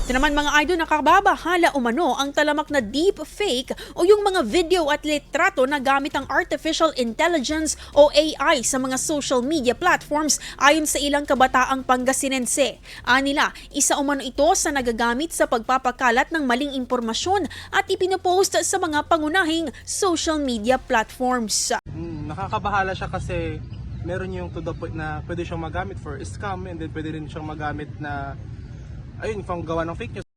Ito naman mga idol, nakababahala umano ang talamak na deep fake o yung mga video at litrato na gamit ang artificial intelligence o AI sa mga social media platforms ayon sa ilang kabataang Pangasinense. Anila, isa umano ito sa nagagamit sa pagpapakalat ng maling impormasyon at ipinopost sa mga pangunahing social media platforms. Nakakabahala siya kasi meron yung to the point na pwede siyang magamit for scam, and then pwede rin siyang magamit na ayun, pang gawa ng fake news.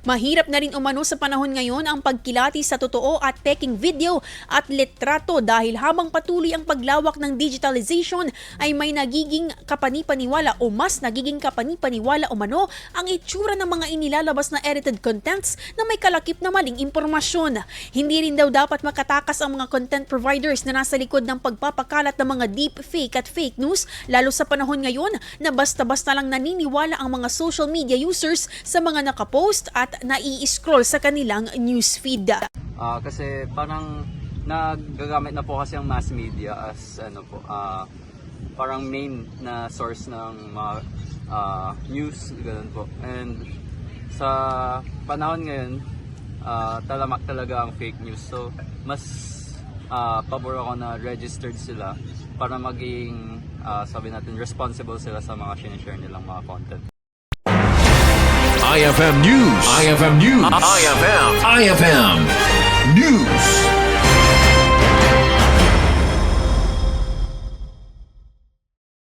Mahirap na rin umano sa panahon ngayon ang pagkilati sa totoo at peking video at litrato dahil habang patuloy ang paglawak ng digitalization ay may nagiging kapanipaniwala o mas nagiging kapanipaniwala umano ang itsura ng mga inilalabas na edited contents na may kalakip na maling impormasyon. Hindi rin daw dapat makatakas ang mga content providers na nasa likod ng pagpapakalat ng mga deep fake at fake news, lalo sa panahon ngayon na basta-basta lang naniniwala ang mga social media users sa mga nakapost at nai-scroll sa kanilang newsfeed. Kasi parang nagagamit na po kasi ang mass media as parang main na source ng mga news, ganun po. And sa panahon ngayon, talamak talaga ang fake news. So mas pabor ako na registered sila para maging sabi natin responsible sila sa mga sinishare nilang mga content. IFM News. IFM News. IFM News.